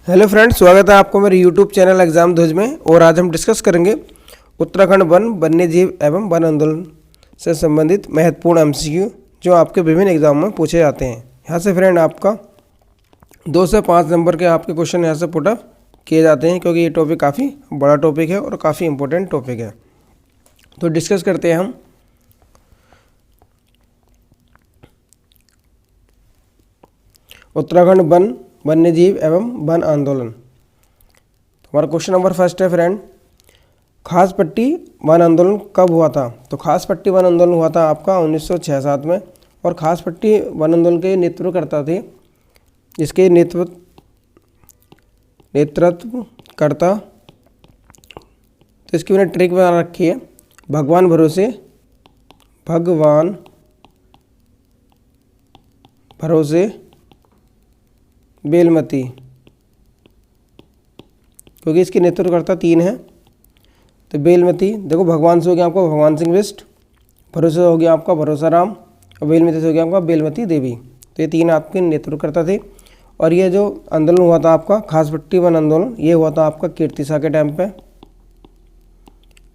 Hello friends, स्वागत है आपको मेरे यूट्यूब चैनल एग्जाम ध्वज में। और आज हम डिस्कस करेंगे उत्तराखंड वन वन्यजीव एवं वन आंदोलन से संबंधित महत्वपूर्ण एमसीक्यू जो आपके विभिन्न एग्जाम में पूछे जाते हैं। यहाँ से फ्रेंड आपका 2 से 5 नंबर के आपके क्वेश्चन यहाँ से पुटअप किए जाते हैं, क्योंकि ये टॉपिक काफ़ी बड़ा टॉपिक है और काफ़ी इंपॉर्टेंट टॉपिक है। तो डिस्कस करते हैं हम। उत्तराखंड वन वन्यजीव एवं वन आंदोलन। हमारा क्वेश्चन नंबर फर्स्ट है फ्रेंड, खास पट्टी वन आंदोलन कब हुआ था? तो खास पट्टी वन आंदोलन हुआ था आपका 1906-7 में। और खास पट्टी वन आंदोलन के नेतृत्वकर्ता थे, इसके नेतृत्वकर्ता, तो इसकी मैंने ट्रिक बना रखी है, भगवान भरोसे बेलमती, क्योंकि इसके नेतृत्वकर्ता 3 हैं। तो बेलमती, देखो भगवान से हो गया आपका भगवान सिंह बिष्ट, भरोसे हो गया आपका भरोसा राम, और बेलमती से हो गया आपका बेलमती देवी। तो ये 3 आपके नेतृत्वकर्ता थे। और ये जो आंदोलन हुआ था आपका खास पट्टी वन आंदोलन, ये हुआ था आपका कीर्ति शाह के टाइम पे,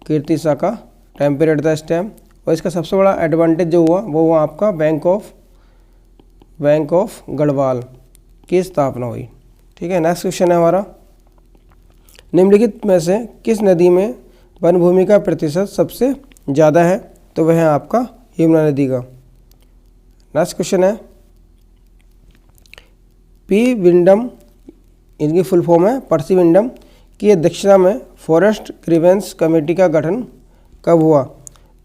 कीर्ति शाह का टाइम पीरियड था इस टाइम। और इसका सबसे बड़ा एडवांटेज जो हुआ वो हुआ आपका बैंक ऑफ गढ़वाल की स्थापना हुई। ठीक है, नेक्स्ट क्वेश्चन है हमारा, निम्नलिखित में से किस नदी में वन भूमि का प्रतिशत सबसे ज़्यादा है? तो वह है आपका यमुना नदी का। नेक्स्ट क्वेश्चन है, पी विंडम, इनकी फुल फॉर्म है पर्सी विंडम, की अध्यक्षता में फॉरेस्ट ग्रीवेंस कमेटी का गठन कब हुआ?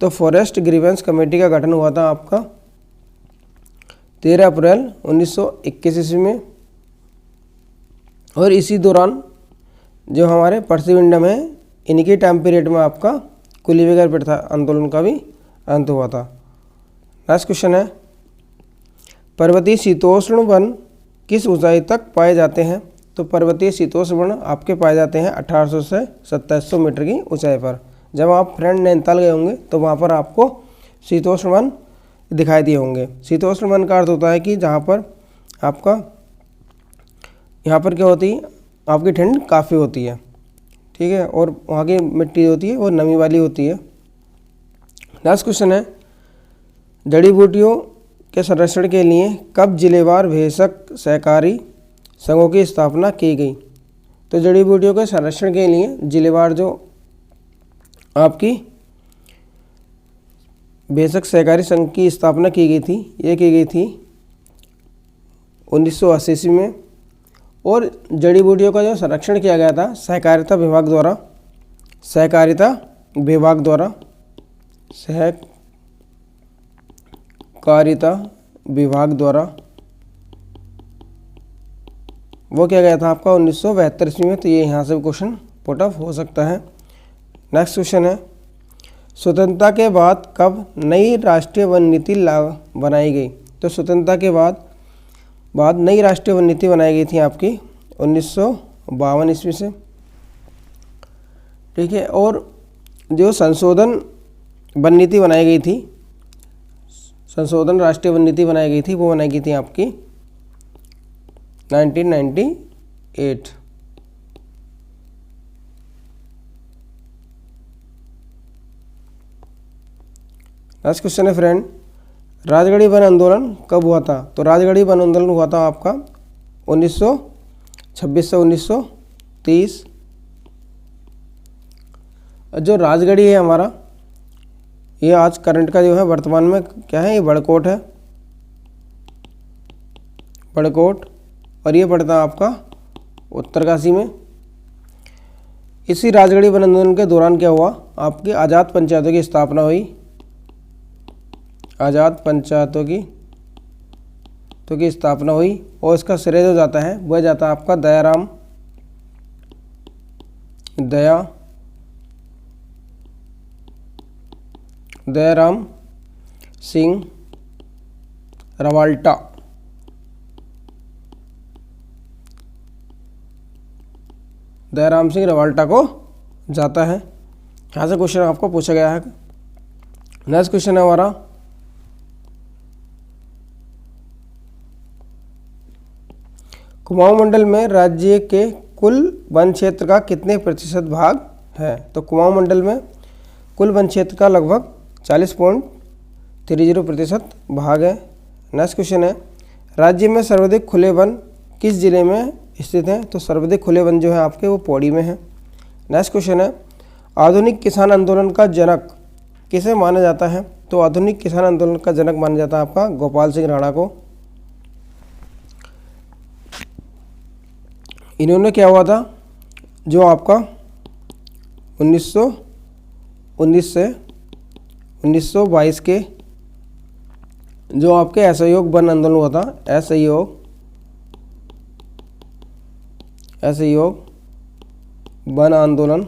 तो फॉरेस्ट ग्रीवेंस कमेटी का गठन हुआ था आपका 13 अप्रैल 1921 ईस्वी में। और इसी दौरान जो हमारे पर्सी विंडम है, इनके टाइम पीरियड में आपका कुलीविगर प्रथा आंदोलन का भी अंत हुआ था। नेक्स्ट क्वेश्चन है, पर्वतीय शीतोष्ण वन किस ऊंचाई तक पाए जाते हैं? तो पर्वतीय शीतोष्ण वन आपके पाए जाते हैं 1800 से 2700 मीटर की ऊंचाई पर। जब आप फ्रेंड नैनीताल गए होंगे तो वहाँ पर आपको शीतोष्ण वन दिखाई दिए होंगे। शीतोष्ण वन का अर्थ होता है कि जहाँ पर आपका यहाँ पर क्या होती है, आपकी ठंड काफ़ी होती है। ठीक है, और वहाँ की मिट्टी होती है वो नमी वाली होती है। नेक्स्ट क्वेश्चन है, जड़ी बूटियों के संरक्षण के लिए कब जिलेवार भेषक सहकारी संघों की स्थापना की गई? तो जड़ी बूटियों के संरक्षण के लिए जिलेवार जो आपकी भेषक सहकारी संघ की स्थापना की गई थी, ये की गई थी 1980 ईस्वी में। और जड़ी बूटियों का जो संरक्षण किया गया था सहकारिता विभाग द्वारा वो किया गया था आपका 1972 ईस्वी में। तो ये यहाँ से क्वेश्चन पुटअप हो सकता है। नेक्स्ट क्वेश्चन है, स्वतंत्रता के बाद कब नई राष्ट्रीय वन नीति बनाई गई? तो स्वतंत्रता के बाद नई राष्ट्रीय वन नीति बनाई गई थी आपकी 1952 ईस्वी से। ठीक है, और जो संशोधन वन नीति बनाई गई थी, संशोधन राष्ट्रीय वन नीति बनाई गई थी, वो बनाई गई थी आपकी 1998। नेक्स्ट क्वेश्चन है फ्रेंड, राजगढ़ी वन आंदोलन कब हुआ था? तो राजगढ़ी वन आंदोलन हुआ था आपका 1926 से 1930। जो राजगढ़ी है हमारा, ये आज करंट का जो है वर्तमान में क्या है, ये बड़कोट है, बड़कोट। और ये पड़ता है आपका उत्तरकाशी में। इसी राजगढ़ी वन आंदोलन के दौरान क्या हुआ, आपकी आज़ाद पंचायतों की स्थापना हुई, आज़ाद पंचायतों की स्थापना हुई। और इसका श्रेय जो जाता है वह जाता है आपका दयाराम सिंह रवाल्टा। दयाराम सिंह रवाल्टा को जाता है। यहाँ से क्वेश्चन आपको पूछा गया है। नेक्स्ट क्वेश्चन है हमारा, कुमाऊं मंडल में राज्य के कुल वन क्षेत्र का कितने प्रतिशत भाग है? तो कुमाऊं मंडल में कुल वन क्षेत्र का लगभग 40.30% भाग है। नेक्स्ट क्वेश्चन है, राज्य में सर्वाधिक खुले वन किस जिले में स्थित हैं? तो सर्वाधिक खुले वन जो है आपके वो पौड़ी में है। नेक्स्ट क्वेश्चन है, आधुनिक किसान आंदोलन का जनक किसे माना जाता है? तो आधुनिक किसान आंदोलन का जनक माना जाता है आपका गोपाल सिंह राणा को। इन्होंने क्या हुआ था, जो आपका 1919 से 1922 के जो आपके असहयोग वन आंदोलन हुआ था, असहयोग वन आंदोलन,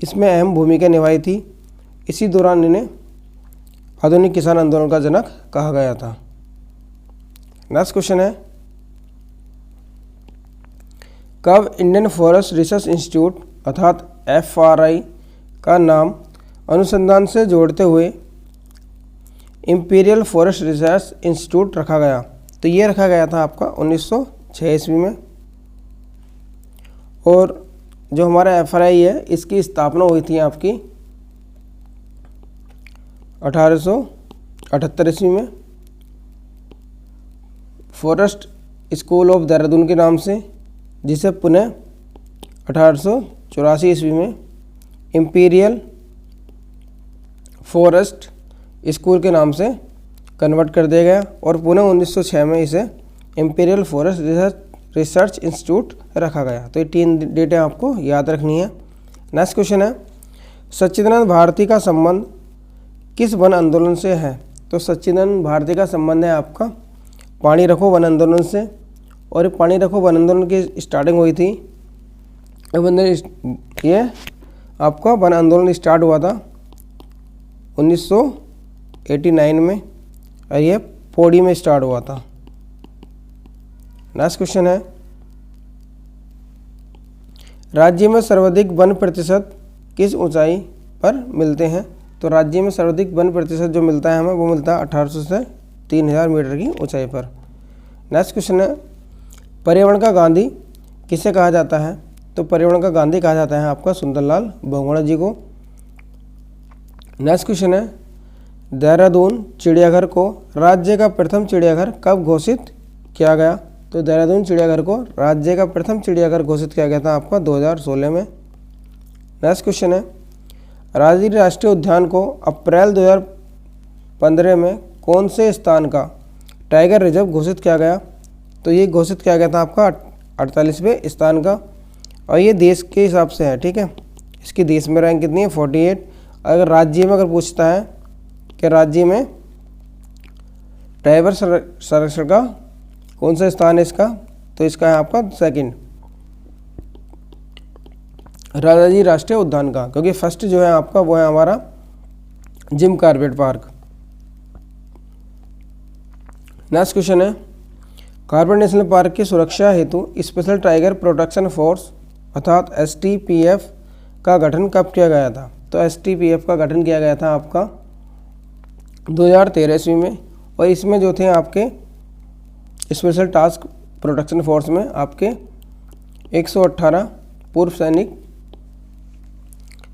इसमें अहम भूमिका निभाई थी। इसी दौरान इन्हें आधुनिक किसान आंदोलन का जनक कहा गया था। नेक्स्ट क्वेश्चन है, कब इंडियन फॉरेस्ट रिसर्च इंस्टीट्यूट अर्थात FRI का नाम अनुसंधान से जोड़ते हुए इंपीरियल फॉरेस्ट रिसर्च इंस्टीट्यूट रखा गया? तो ये रखा गया था आपका 1906 ईस्वी में। और जो हमारा FRI है इसकी स्थापना हुई थी आपकी 1878 ईस्वी में फॉरेस्ट स्कूल ऑफ देहरादून के नाम से, जिसे पुनः 1884 ईस्वी में इंपीरियल फॉरेस्ट स्कूल के नाम से कन्वर्ट कर दिया गया और पुनः 1906 में इसे इंपीरियल फॉरेस्ट रिसर्च इंस्टीट्यूट रखा गया। तो ये 3 डेटें आपको याद रखनी है। नेक्स्ट क्वेश्चन है, सच्चिदानंद भारती का संबंध किस वन आंदोलन से है? तो सच्चिदानंद भारती का संबंध है आपका पानी रखो वन आंदोलन से। और पानी रखो वन आंदोलन की स्टार्टिंग हुई थी, ये आपका वन आंदोलन स्टार्ट हुआ था 1989 में और ये पौड़ी में स्टार्ट हुआ था। नेक्स्ट क्वेश्चन है, राज्य में सर्वाधिक वन प्रतिशत किस ऊंचाई पर मिलते हैं? तो राज्य में सर्वाधिक वन प्रतिशत जो मिलता है हमें वो मिलता है 1800 से 3000 मीटर की ऊंचाई पर। नेक्स्ट क्वेश्चन है, पर्यावरण का गांधी किसे कहा जाता है? तो पर्यावरण का गांधी कहा जाता है आपका सुंदरलाल बहुगुणा जी को। नेक्स्ट क्वेश्चन है, देहरादून चिड़ियाघर को राज्य का प्रथम चिड़ियाघर कब घोषित किया गया? तो देहरादून चिड़ियाघर को राज्य का प्रथम चिड़ियाघर घोषित किया गया था आपका 2016 में। नेक्स्ट क्वेश्चन है, राजगीर राष्ट्रीय उद्यान को अप्रैल 2015 में कौन से स्थान का टाइगर रिजर्व घोषित किया गया? तो ये घोषित किया गया था आपका 48वें स्थान का और ये देश के हिसाब से है, ठीक है। इसकी देश में रैंक कितनी है 48। अगर राज्य में अगर पूछता है कि राज्य में टाइगर संरक्षण का कौन सा स्थान है इसका, तो इसका है आपका 2nd राजाजी राष्ट्रीय उद्यान का, क्योंकि फर्स्ट जो है आपका वो है हमारा Jim Corbett park. Next question है, कॉर्बेट नेशनल पार्क की सुरक्षा हेतु स्पेशल टाइगर प्रोटेक्शन फोर्स अर्थात STPF का गठन कब किया गया था? तो STPF का गठन किया गया था आपका 2013 ईस्वी में और इसमें जो थे आपके स्पेशल टास्क प्रोटेक्शन फोर्स में आपके 118 पूर्व सैनिक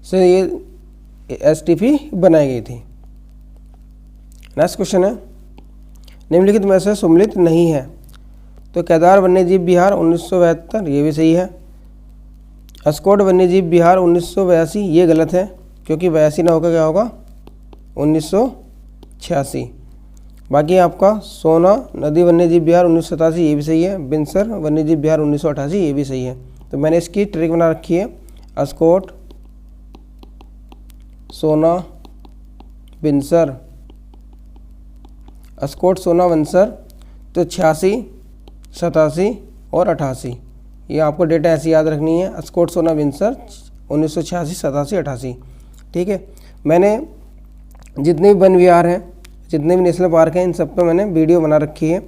से ये STP बनाई गई थी। नेक्स्ट क्वेश्चन है, निम्नलिखित में से सम्मिलित नहीं है? तो केदार वन्यजीव विहार 1972 ये भी सही है। अस्कोट वन्यजीव विहार 1982 ये गलत है, क्योंकि 82 ना होकर क्या होगा 1986। बाकी आपका सोना नदी वन्यजीव विहार 1987 ये भी सही है। बिनसर वन्यजीव विहार 1988 ये भी सही है। तो मैंने इसकी ट्रिक बना रखी है, अस्कोट सोना बिनसर, अस्कोट सोना बिनसर, तो 86 87 और 88 ये आपको डेटा ऐसी याद रखनी है। अस्कोट सोना बिनसर 1986 87 88, ठीक है। मैंने जितने भी वन विहार हैं, जितने भी नेशनल पार्क हैं, इन सब पे मैंने वीडियो बना रखी है।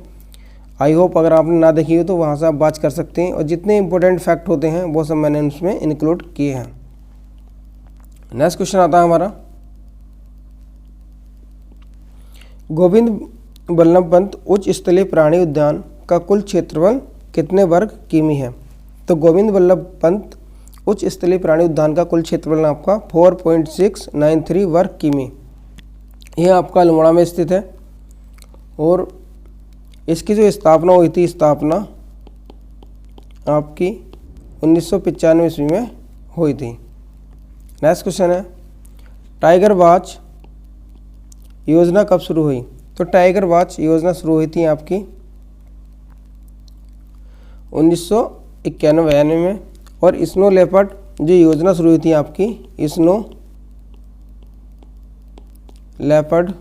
आई होप अगर आपने ना देखी हो तो वहाँ से आप बात कर सकते हैं और जितने इंपॉर्टेंट फैक्ट होते हैं वो सब मैंने उसमें इंक्लूड किए हैं। नेक्स्ट क्वेश्चन आता है हमारा, गोविंद वल्लभ पंत उच्च स्तरीय प्राणी उद्यान का कुल क्षेत्रफल कितने वर्ग किमी है? तो गोविंद वल्लभ पंत उच्च स्तरीय प्राणी उद्यान का कुल क्षेत्रफल आपका 4.693 वर्ग किमी। यह आपका अल्मोड़ा में स्थित है और इसकी जो स्थापना हुई थी, स्थापना आपकी 1995 ईस्वी में हुई थी। नेक्स्ट क्वेश्चन है, टाइगर वॉच योजना कब शुरू हुई? तो टाइगर वॉच योजना शुरू हुई थी आपकी 1991 में। और स्नो लेपर्ड जो योजना शुरू हुई थी आपकी, स्नो लेपर्ड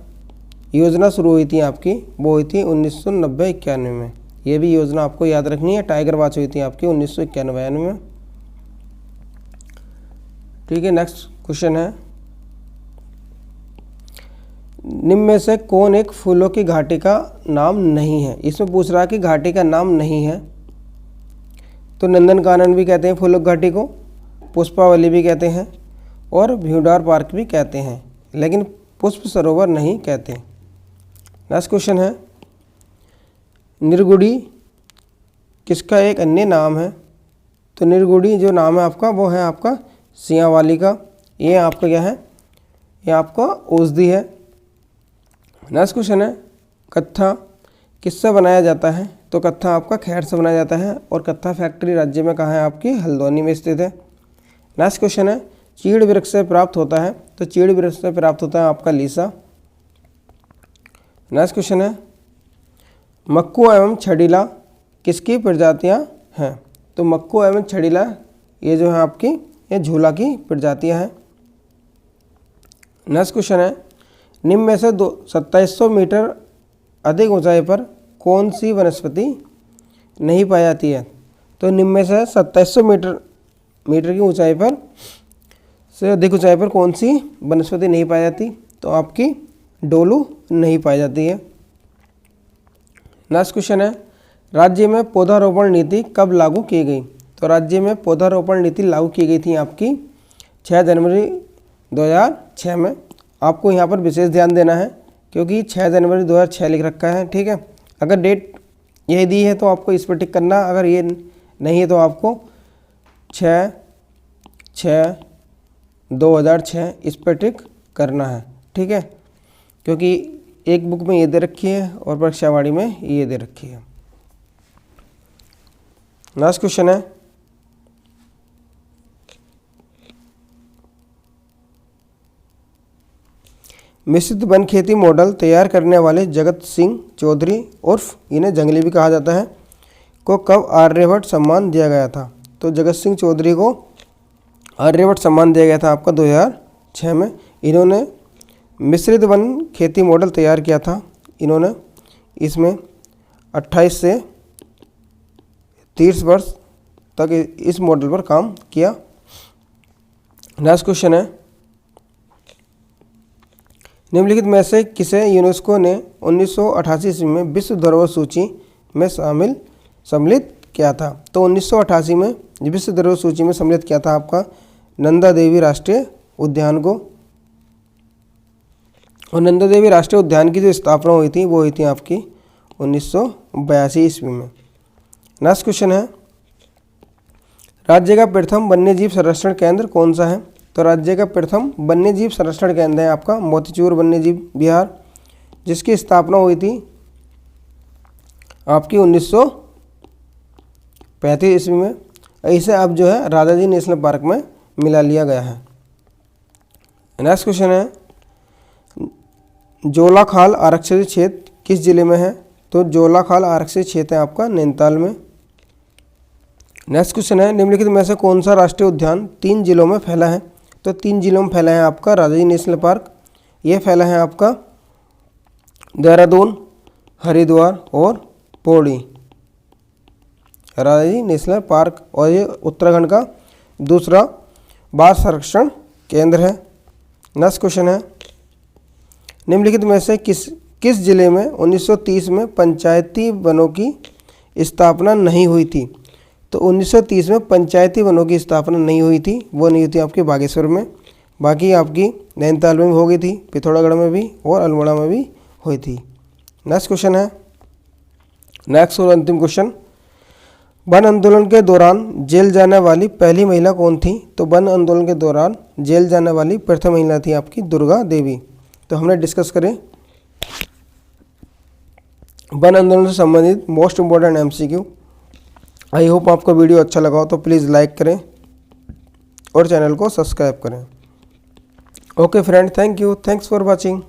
योजना शुरू हुई थी आपकी, वो हुई थी 1990-91 में। ये भी योजना आपको याद रखनी है। टाइगर वॉच हुई थी आपकी 1991 में। ठीक है, नेक्स्ट क्वेश्चन है, निम्न में से कौन एक फूलों की घाटी का नाम नहीं है? इसमें पूछ रहा है कि घाटी का नाम नहीं है। तो नंदनकानन भी कहते हैं फूलों की घाटी को, पुष्पावली भी कहते हैं और भ्यूडार पार्क भी कहते हैं, लेकिन पुष्प सरोवर नहीं कहते। नेक्स्ट क्वेश्चन है, निर्गुड़ी किसका एक अन्य नाम है? तो निर्गुड़ी जो नाम है आपका, वो है आपका सियावाली का। ये आपका क्या है? ये आपका औषधि है। नेक्स्ट क्वेश्चन है, कत्था किससे बनाया जाता है? तो कत्था आपका खैर से बनाया जाता है और कत्था फैक्ट्री राज्य में कहाँ है? आपकी हल्द्वानी में स्थित है। नेक्स्ट क्वेश्चन है, चीड़ वृक्ष से प्राप्त होता है? तो चीड़ वृक्ष से प्राप्त होता है आपका लीसा। नेक्स्ट क्वेश्चन है, मक्कू एवं छड़ीला किसकी प्रजातियां हैं? तो मक्कू एवं छड़ीला ये जो है आपकी, ये झूला की प्रजातियां हैं। नेक्स्ट क्वेश्चन है, निम्न में से 2700 मीटर अधिक ऊंचाई पर कौन सी वनस्पति नहीं पाई जाती है? तो निम्न में से 2700 मीटर की ऊंचाई पर से अधिक ऊंचाई पर कौन सी वनस्पति नहीं पाई जाती? तो आपकी डोलू नहीं पाई जाती है। नेक्स्ट क्वेश्चन है, राज्य में पौधारोपण नीति कब लागू की गई? तो राज्य में पौधारोपण नीति लागू की गई थी आपकी 6 जनवरी 2006 में। आपको यहाँ पर विशेष ध्यान देना है क्योंकि 6 जनवरी 2006 लिख रखा है। ठीक है, अगर डेट यही दी है तो आपको इस पर टिक करना, अगर ये नहीं है तो आपको 6/6/2006 इस पर टिक करना है। ठीक है, क्योंकि एक बुक में ये दे रखी है और परीक्षावाणी में ये दे रखी है। नेक्स्ट क्वेश्चन है, मिश्रित वन खेती मॉडल तैयार करने वाले जगत सिंह चौधरी उर्फ इन्हें जंगली भी कहा जाता है को कब आर्यभट्ट सम्मान दिया गया था? तो जगत सिंह चौधरी को आर्यभट्ट सम्मान दिया गया था आपका 2006 में। इन्होंने मिश्रित वन खेती मॉडल तैयार किया था। इन्होंने इसमें 28 से 30 वर्ष तक इस मॉडल पर काम किया। नेक्स्ट क्वेश्चन है, निम्नलिखित में से किसे यूनेस्को ने 1988 ईस्वी में विश्व धरोहर सूची में सम्मिलित किया था? तो 1988 में विश्व धरोहर सूची में सम्मिलित किया था आपका नंदा देवी राष्ट्रीय उद्यान को। और नंदा देवी राष्ट्रीय उद्यान की जो स्थापना हुई थी वो हुई थी आपकी 1982 ईस्वी में। नेक्स्ट क्वेश्चन है, राज्य का प्रथम वन्यजीव संरक्षण केंद्र कौन सा है? तो राज्य का प्रथम वन्यजीव संरक्षण केंद्र है आपका मोतीचूर वन्यजीव विहार, जिसकी स्थापना हुई थी आपकी 1935 ईस्वी में। इसे अब जो है राजाजी नेशनल पार्क में मिला लिया गया है। नेक्स्ट क्वेश्चन है, जोलाखाल आरक्षित क्षेत्र किस जिले में है? तो जोलाखाल आरक्षित क्षेत्र है आपका नैनीताल में। नेक्स्ट क्वेश्चन है, निम्नलिखित में से कौन सा राष्ट्रीय उद्यान 3 जिलों में फैला है? तो 3 जिलों में फैला है आपका राजाजी नेशनल पार्क। ये फैला है आपका देहरादून, हरिद्वार और पौड़ी राजाजी नेशनल पार्क, और ये उत्तराखंड का दूसरा बाघ संरक्षण केंद्र है। नेक्स्ट क्वेश्चन है, निम्नलिखित में से किस जिले में 1930 में पंचायती वनों की स्थापना नहीं हुई थी? तो 1930 में पंचायती वनों की स्थापना नहीं हुई थी, वो नहीं हुई थी आपके बागेश्वर में। बाकी आपकी नैनीताल में भी हो गई थी, पिथौरागढ़ में भी और अल्मोड़ा में भी हुई थी। नेक्स्ट क्वेश्चन है, नेक्स्ट और अंतिम क्वेश्चन, वन आंदोलन के दौरान जेल जाने वाली पहली महिला कौन थी? तो वन आंदोलन के दौरान जेल जाने वाली प्रथम महिला थी आपकी दुर्गा देवी। तो हमने डिस्कस करें वन आंदोलन से संबंधित most important MCQ. I hope आपको वीडियो अच्छा लगा हो तो प्लीज़ लाइक करें और चैनल को सब्सक्राइब करें। Okay friend, thank you, thanks for watching.